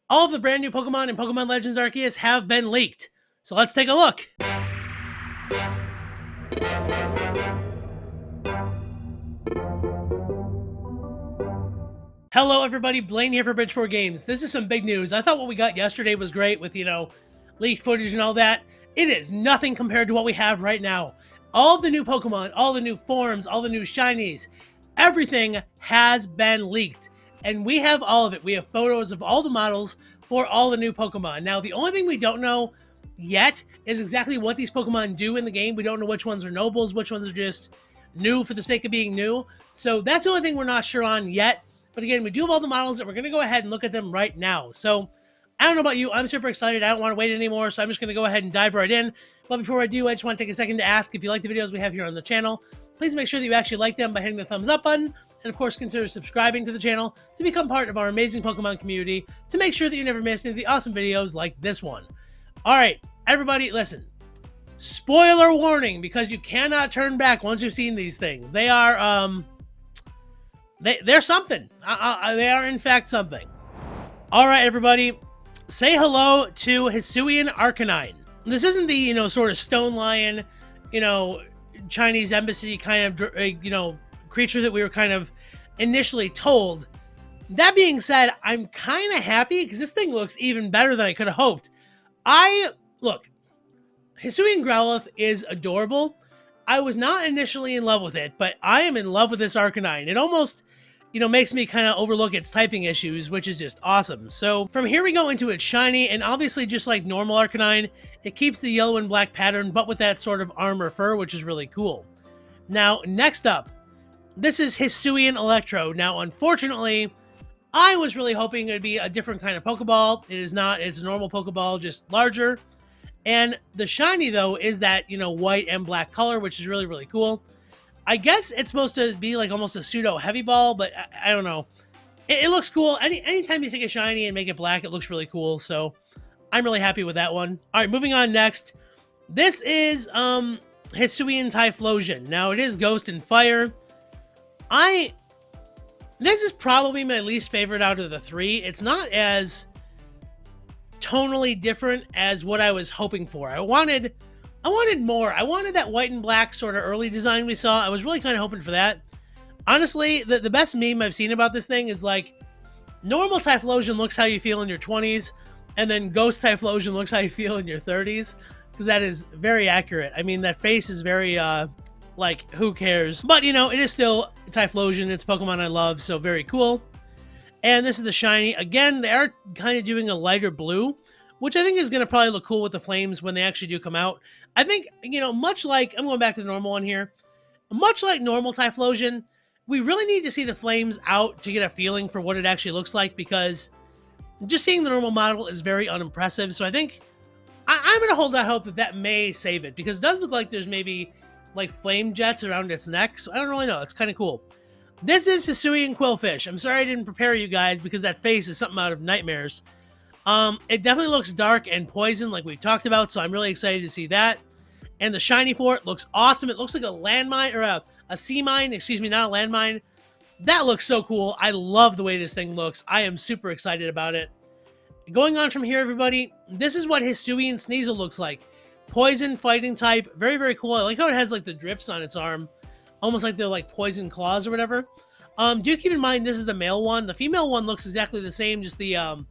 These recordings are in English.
All of the brand new Pokemon in Pokemon Legends Arceus have been leaked. So let's take a look. Hello everybody, Blaine here for Bridge4 Games. This is some big news. I thought what we got yesterday was great with, leaked footage and all that. It is nothing compared to what we have right now. All the new Pokemon, all the new forms, all the new shinies, everything has been leaked. And we have all of it. We have photos of all the models for all the new Pokemon. Now, the only thing we don't know yet is exactly what these Pokemon do in the game. We don't know which ones are nobles, which ones are just new for the sake of being new. So that's the only thing we're not sure on yet. But again, we do have all the models, and we're going to go ahead and look at them right now. So I don't know about you. I'm super excited. I don't want to wait anymore, so I'm just going to go ahead and dive right in. But before I do, I just want to take a second to ask if you like the videos we have here on the channel. Please make sure that you actually like them by hitting the thumbs up button. And of course, consider subscribing to the channel to become part of our amazing Pokemon community to make sure that you never miss any of the awesome videos like this one. All right, everybody, listen. Spoiler warning, because you cannot turn back once you've seen these things. They are, they're something. They are, in fact, something. All right, everybody. Say hello to Hisuian Arcanine. This isn't the, sort of stone lion, Chinese embassy kind of, creature that we were kind of initially told. That being said, I'm kind of happy because this thing looks even better than I could have hoped. Look, Hisuian Growlithe is adorable. I was not initially in love with it, but I am in love with this Arcanine. It almost, makes me kind of overlook its typing issues, which is just awesome. So from here we go into its shiny, and obviously just like normal Arcanine, it keeps the yellow and black pattern, but with that sort of armor fur, which is really cool. Now, next up, this is Hisuian Electrode. Now, unfortunately, I was really hoping it would be a different kind of Pokeball. It is not. It's a normal Pokeball, just larger. And the shiny, though, is that, white and black color, which is really, really cool. I guess it's supposed to be like almost a pseudo heavy ball, but I don't know. It looks cool. Anytime you take a shiny and make it black, it looks really cool. So I'm really happy with that one. All right, moving on next. This is Hisuian Typhlosion. Now, it is Ghost and Fire. This is probably my least favorite out of the three. It's not as tonally different as what I was hoping for. I wanted more. I wanted that white and black sort of early design we saw. I was really kind of hoping for that. Honestly, the best meme I've seen about this thing is like, normal Typhlosion looks how you feel in your 20s, and then Ghost Typhlosion looks how you feel in your 30s, because that is very accurate. I mean, that face is very, like, who cares? But, it is still Typhlosion. It's Pokemon I love, so very cool. And this is the shiny. Again, they are kind of doing a lighter blue, which I think is going to probably look cool with the flames when they actually do come out. I think, much like, I'm going back to the normal one here, much like normal Typhlosion, we really need to see the flames out to get a feeling for what it actually looks like, because just seeing the normal model is very unimpressive. So I think I'm going to hold out hope that may save it, because it does look like there's maybe like flame jets around its neck. So I don't really know. It's kind of cool. This is Hisuian Qwilfish. I'm sorry I didn't prepare you guys, because that face is something out of nightmares. It definitely looks dark and poison like we talked about, so I'm really excited to see that. And the shiny for it looks awesome. It looks like a landmine, or a sea mine, excuse me, not a landmine. That looks so cool. I love the way this thing looks. I am super excited about it. Going on from here, everybody, this is what Hisuian Sneasel looks like. Poison fighting type, very, very cool. I like how it has like the drips on its arm, almost like they're like poison claws or whatever. Do keep in mind this is the male one. The female one looks exactly the same, just the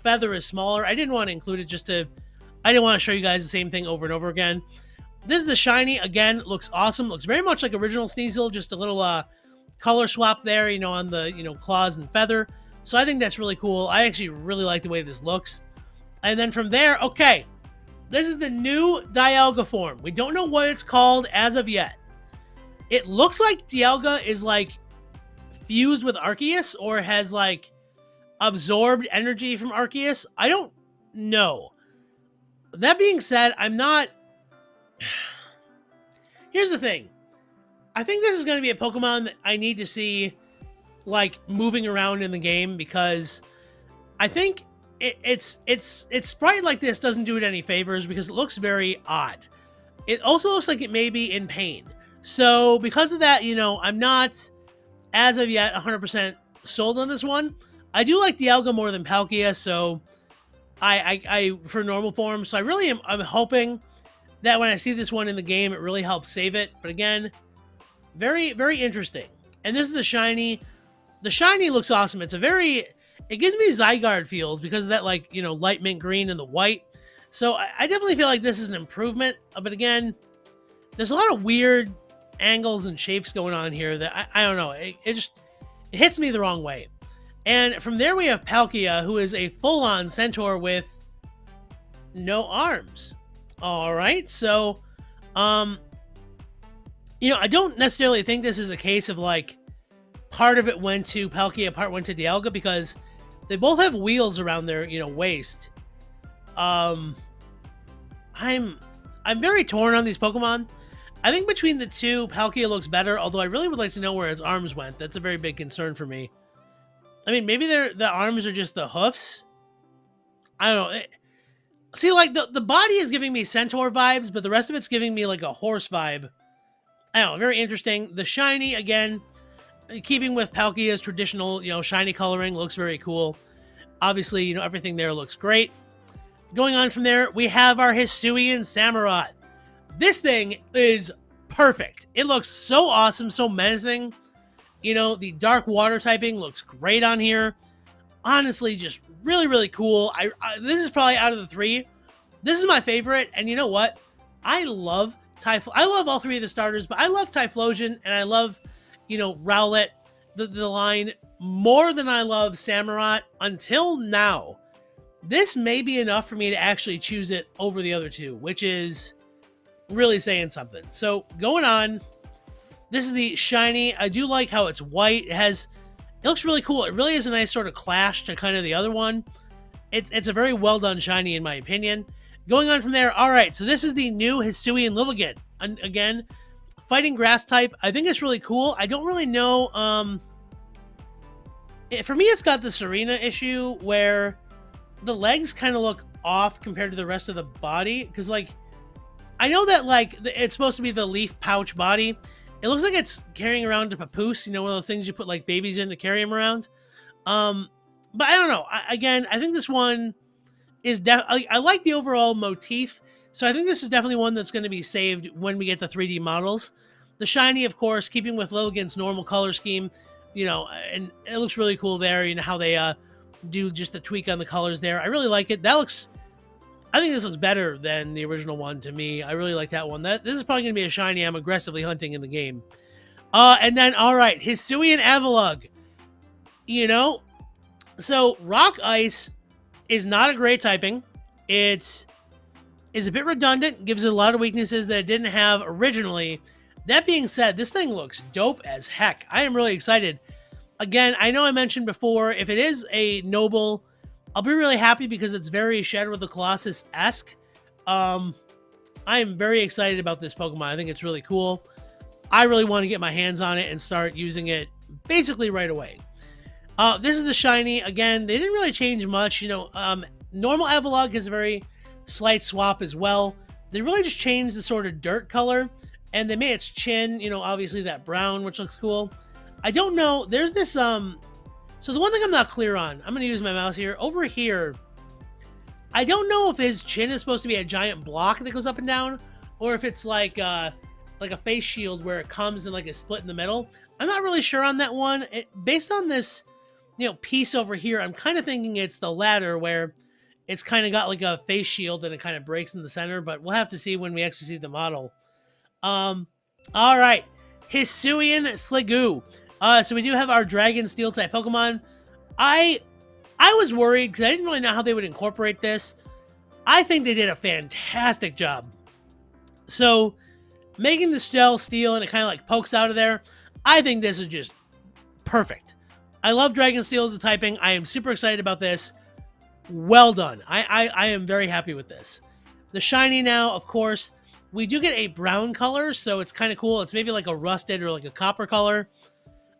feather is smaller. I didn't want to include it I didn't want to show you guys the same thing over and over again. This is the shiny. Again, looks awesome. Looks very much like original Sneasel, just a little color swap there, on the, claws and feather. So I think that's really cool. I actually really like the way this looks. And then from there, okay, this is the new Dialga form. We don't know what it's called as of yet. It looks like Dialga is like fused with Arceus, or has like absorbed energy from Arceus. I don't know. That being said, I'm not... Here's the thing. I think this is going to be a Pokemon that I need to see, like, moving around in the game, because I think its sprite like this doesn't do it any favors, because it looks very odd. It also looks like it may be in pain. So because of that, I'm not, as of yet, 100% sold on this one. I do like Dialga more than Palkia, so I for normal form. So I really am. I'm hoping that when I see this one in the game, it really helps save it. But again, very very interesting. And this is the shiny. The shiny looks awesome. It's a very. It gives me Zygarde feels because of that, like, light mint green and the white. So I definitely feel like this is an improvement. But again, there's a lot of weird angles and shapes going on here that I don't know. It hits me the wrong way. And from there we have Palkia, who is a full-on centaur with no arms. All right, so, I don't necessarily think this is a case of, like, part of it went to Palkia, part went to Dialga, because they both have wheels around their, waist. I'm very torn on these Pokemon. I think between the two, Palkia looks better, although I really would like to know where its arms went. That's a very big concern for me. I mean, maybe the arms are just the hoofs. I don't know. See, like, the body is giving me centaur vibes, but the rest of it's giving me, like, a horse vibe. I don't know. Very interesting. The shiny, again, keeping with Palkia's traditional, shiny coloring, looks very cool. Obviously, everything there looks great. Going on from there, we have our Hisuian Samurott. This thing is perfect. It looks so awesome, so menacing. The dark water typing looks great on here. Honestly, just really, really cool. This is probably out of the three. This is my favorite. And you know what? I love I love all three of the starters, but I love Typhlosion and I love, Rowlet, the line, more than I love Samurott until now. This may be enough for me to actually choose it over the other two, which is really saying something. So going on, this is the shiny. I do like how it's white. It looks really cool. It really is a nice sort of clash to kind of the other one. It's a very well done shiny in my opinion. Going on from there, all right, so this is the new Hisuian Avalugg. And again, fighting grass type. I think it's really cool. I don't really know. For me, it's got the Serena issue where the legs kind of look off compared to the rest of the body. Because, like, I know that, like, it's supposed to be the leaf pouch body. It looks like it's carrying around a papoose, one of those things you put, like, babies in to carry them around. But I don't know. I think this one is I like the overall motif, so I think this is definitely one that's going to be saved when we get the 3D models. The shiny, of course, keeping with Lilligant's normal color scheme, and it looks really cool there. How they do just the tweak on the colors there. I really like it. I think this looks better than the original one to me. I really like that one. This is probably going to be a shiny I'm aggressively hunting in the game. And then, all right, Hisuian Avalugg. So Rock Ice is not a great typing. It is a bit redundant, gives it a lot of weaknesses that it didn't have originally. That being said, this thing looks dope as heck. I am really excited. Again, I know I mentioned before, if it is a noble, I'll be really happy because it's very Shadow of the Colossus-esque. I am very excited about this Pokemon. I think it's really cool. I really want to get my hands on it and start using it basically right away. This is the shiny. Again, they didn't really change much. Normal Avalugg has a very slight swap as well. They really just changed the sort of dirt color, and they made its chin, obviously that brown, which looks cool. I don't know. There's this, so the one thing I'm not clear on, I'm going to use my mouse here. Over here, I don't know if his chin is supposed to be a giant block that goes up and down, or if it's like a face shield where it comes and like a split in the middle. I'm not really sure on that one. Based on this, piece over here, I'm kind of thinking it's the latter where it's kind of got like a face shield and it kind of breaks in the center, but we'll have to see when we actually see the model. All right, Hisuian Sliggoo. So we do have our Dragon Steel type Pokemon. I was worried because I didn't really know how they would incorporate this. I think they did a fantastic job. So making the shell steel and it kind of like pokes out of there, I think this is just perfect. I love Dragon Steel as a typing. I am super excited about this. Well done. I am very happy with this. The shiny now, of course, we do get a brown color, so it's kind of cool. It's maybe like a rusted or like a copper color.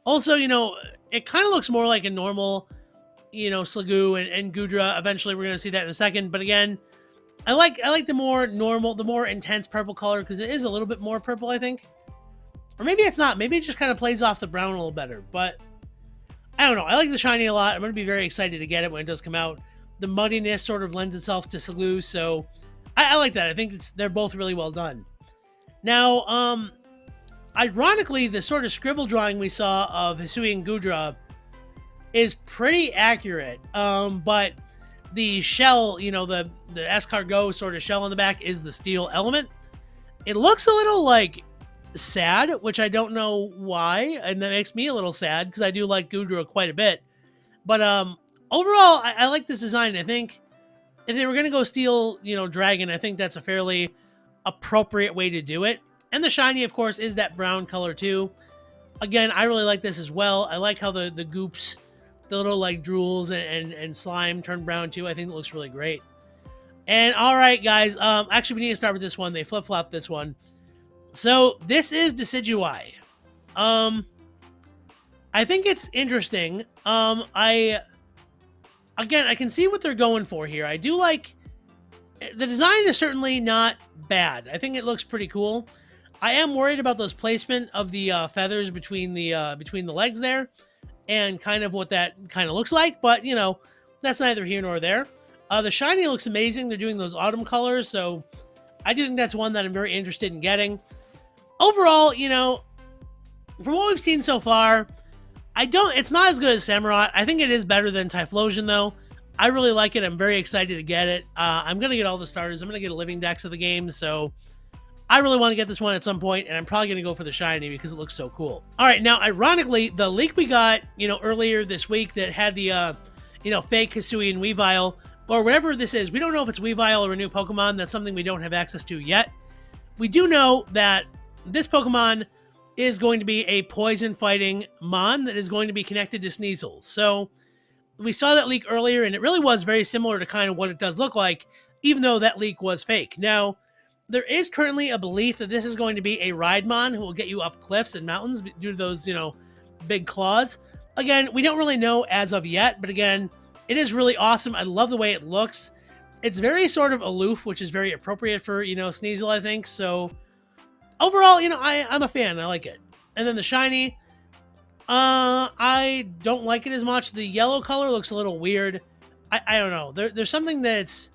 Also, it kind of looks more like a normal, Sliggoo and Goodra. Eventually, we're going to see that in a second. But again, I like the more normal, the more intense purple color because it is a little bit more purple, I think. Or maybe it's not. Maybe it just kind of plays off the brown a little better. But I don't know. I like the shiny a lot. I'm going to be very excited to get it when it does come out. The muddiness sort of lends itself to Sliggoo, so I like that. I think they're both really well done. Now, ironically, the sort of scribble drawing we saw of Hisuian Goodra is pretty accurate. But the shell, the escargot sort of shell on the back is the steel element. It looks a little like sad, which I don't know why, and that makes me a little sad because I do like Goodra quite a bit. But overall, I like this design. I think if they were going to go steel, dragon, I think that's a fairly appropriate way to do it. And the shiny, of course, is that brown color too. Again, I really like this as well. I like how the goops, the little like drools and slime turn brown too. I think it looks really great. And all right, guys, actually we need to start with this one. They flip-flop this one. So this is Decidueye. I think it's interesting. I can see what they're going for here. I do like the design is certainly not bad. I think it looks pretty cool. I am worried about those placement of the feathers between the legs there, and kind of what that kind of looks like. But that's neither here nor there. The shiny looks amazing. They're doing those autumn colors, so I do think that's one that I'm very interested in getting. Overall, from what we've seen so far, it's not as good as Samurott. I think it is better than Typhlosion, though. I really like it. I'm very excited to get it. I'm going to get all the starters. I'm going to get a living dex of the game, so I really want to get this one at some point, and I'm probably going to go for the shiny because it looks so cool. All right, now, ironically, the leak we got, earlier this week that had the, fake Hisuian Weavile, or whatever this is, we don't know if it's Weavile or a new Pokemon. That's something we don't have access to yet. We do know that this Pokemon is going to be a poison-fighting Mon that is going to be connected to Sneasel. So we saw that leak earlier, and it really was very similar to kind of what it does look like, even though that leak was fake. Now, there is currently a belief that this is going to be a Ride-Mon who will get you up cliffs and mountains due to those, big claws. Again, we don't really know as of yet, but again, it is really awesome. I love the way it looks. It's very sort of aloof, which is very appropriate for, Sneasel, I think. So overall, I'm a fan. I like it. And then the shiny, I don't like it as much. The yellow color looks a little weird. I don't know. There's something that's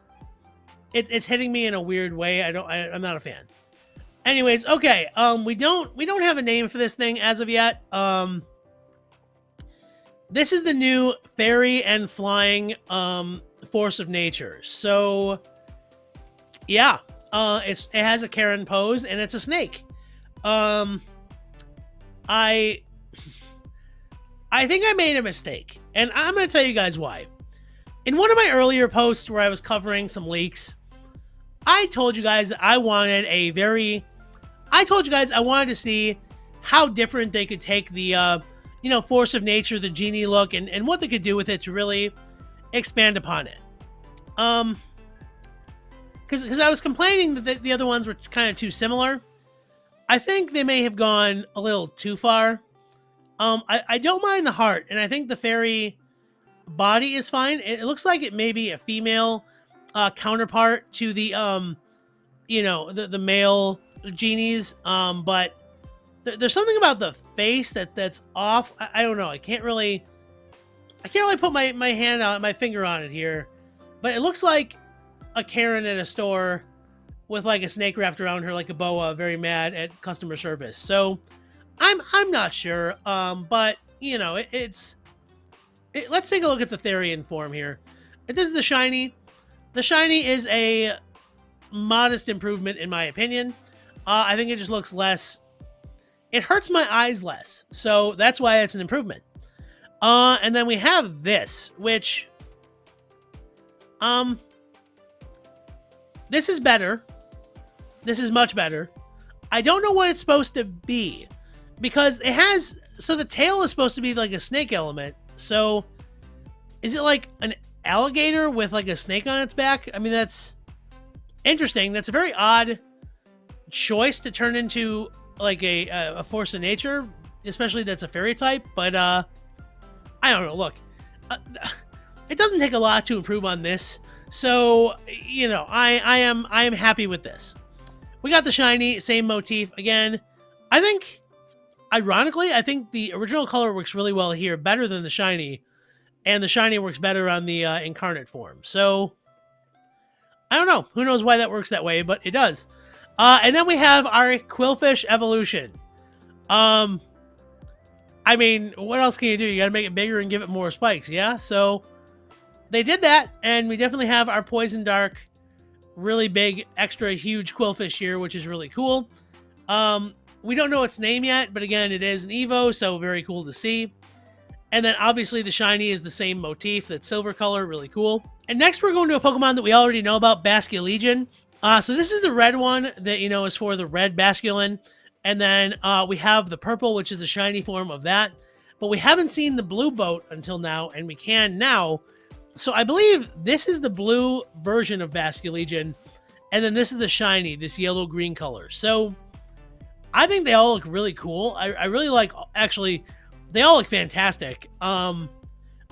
it's hitting me in a weird way. I'm not a fan. Anyways, okay. We don't have a name for this thing as of yet. This is the new fairy and flying force of nature. So yeah, it has a Karen pose and it's a snake. I think I made a mistake, and I'm going to tell you guys why. In one of my earlier posts where I was covering some leaks, I told you guys that I wanted to see how different they could take the, force of nature, the genie look, and what they could do with it to really expand upon it. Because I was complaining that the other ones were kind of too similar. I think they may have gone a little too far. I don't mind the heart, and I think the fairy body is fine. It looks like it may be a female counterpart to the the male genies, but there's something about the face that's off. I don't know. I can't really put my finger on it here, but it looks like a Karen at a store with like a snake wrapped around her like a boa, very mad at customer service. So I'm not sure, but let's take a look at the Therian form here. This is the shiny. The shiny is a modest improvement in my opinion. I think it just looks less. It hurts my eyes less, so that's why it's an improvement. And then we have this, which this is better. This is much better. I don't know what it's supposed to be, because the tail is supposed to be like a snake element. So is it like an alligator with like a snake on its back? I mean, that's interesting. That's a very odd choice to turn into like a force of nature, especially that's a fairy type. But I don't know. Look, it doesn't take a lot to improve on this. So, I am happy with this. We got the shiny, same motif again. I think Ironically, I think the original color works really well here, better than the shiny, and the shiny works better on the incarnate form. So, I don't know. Who knows why that works that way, but it does. And then we have our Qwilfish Evolution. I mean, what else can you do? You gotta make it bigger and give it more spikes, yeah? So, they did that, and we definitely have our Poison Dark, really big, extra huge Qwilfish here, which is really cool. We don't know its name yet, but again, it is an Evo, so very cool to see. And then obviously the shiny is the same motif, that silver color, really cool. And next we're going to a Pokemon that we already know about, Basculegion. So this is the red one that, you know, is for the red Basculin. And then we have the purple, which is the shiny form of that. But we haven't seen the blue boat until now, and we can now. So I believe this is the blue version of Basculegion. And then this is the shiny, this yellow-green color. So I think they all look really cool. I really like, actually, they all look fantastic. I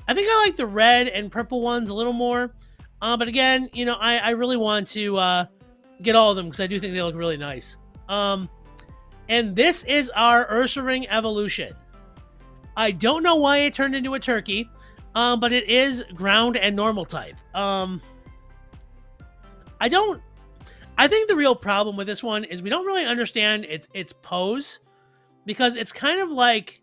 think I like the red and purple ones a little more. But again, you know, I really want to get all of them because I do think they look really nice. And this is our Ursaring Evolution. I don't know why it turned into a turkey, but it is ground and normal type. I think the real problem with this one is we don't really understand its pose, because it's kind of like,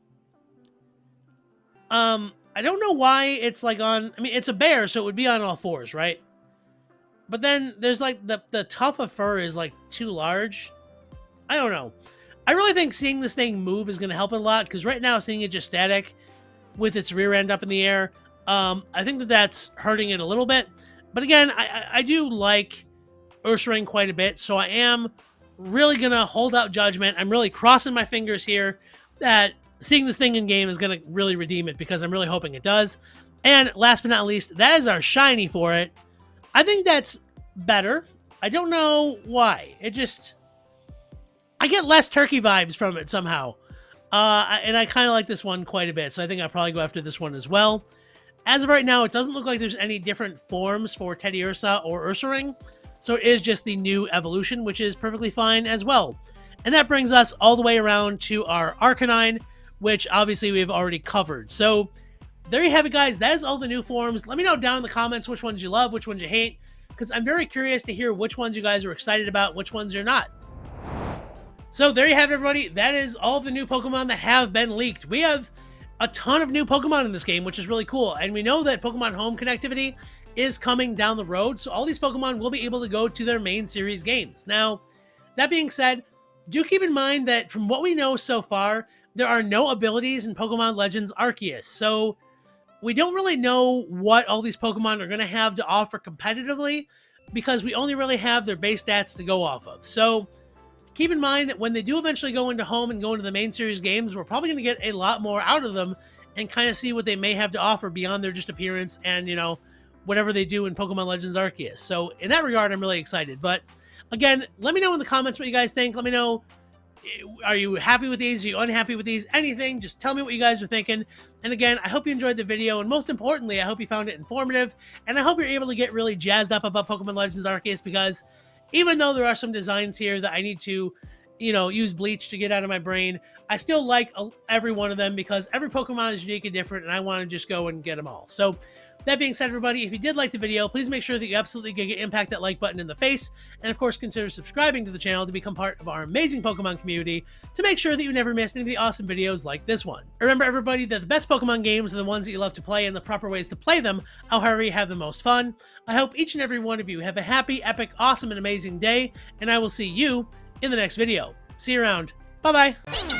I don't know why it's like on, I mean, it's a bear, so it would be on all fours, right? But then there's like the tuft of fur is like too large. I don't know. I really think seeing this thing move is going to help it a lot, because right now seeing it just static with its rear end up in the air, I think that's hurting it a little bit. But again, I do like Ursaring quite a bit, so I am really going to hold out judgment. I'm really crossing my fingers here that seeing this thing in game is going to really redeem it, because I'm really hoping it does. And last but not least, that is our shiny for it. I think that's better. I don't know why. It just, I get less turkey vibes from it somehow. And I kind of like this one quite a bit, so I think I'll probably go after this one as well. As of right now, it doesn't look like there's any different forms for Teddiursa or Ursaring, so it is just the new evolution, which is perfectly fine as well. And that brings us all the way around to our Arcanine, which obviously we've already covered. So there you have it, guys. That is all the new forms. Let me know down in the comments which ones you love, which ones you hate, because I'm very curious to hear which ones you guys are excited about, which ones you're not. So there you have it, everybody. That is all the new Pokemon that have been leaked. We have a ton of new Pokemon in this game, which is really cool. And we know that Pokemon Home connectivity is coming down the road, so all these Pokemon will be able to go to their main series games. Now, that being said, do keep in mind that from what we know so far, there are no abilities in Pokemon Legends Arceus. So we don't really know what all these Pokemon are going to have to offer competitively, because we only really have their base stats to go off of. So keep in mind that when they do eventually go into home and go into the main series games, we're probably going to get a lot more out of them and kind of see what they may have to offer beyond their just appearance and, you know, whatever they do in Pokemon Legends Arceus. So in that regard, I'm really excited. But again, let me know in the comments what you guys think. Let me know, are you happy with these? Are you unhappy with these? Anything, just tell me what you guys are thinking. And again, I hope you enjoyed the video, and most importantly, I hope you found it informative, and I hope you're able to get really jazzed up about Pokemon Legends Arceus, because even though there are some designs here that I need to, you know, use bleach to get out of my brain, I still like every one of them, because every Pokemon is unique and different, and I want to just go and get them all. So that being said, everybody, if you did like the video, please make sure that you absolutely impact that like button in the face, and of course consider subscribing to the channel to become part of our amazing Pokemon community to make sure that you never miss any of the awesome videos like this one. Remember, everybody, that the best Pokemon games are the ones that you love to play, and the proper ways to play them are however you have the most fun. I hope each and every one of you have a happy, epic, awesome, and amazing day, and I will see you in the next video. See you around. Bye-bye.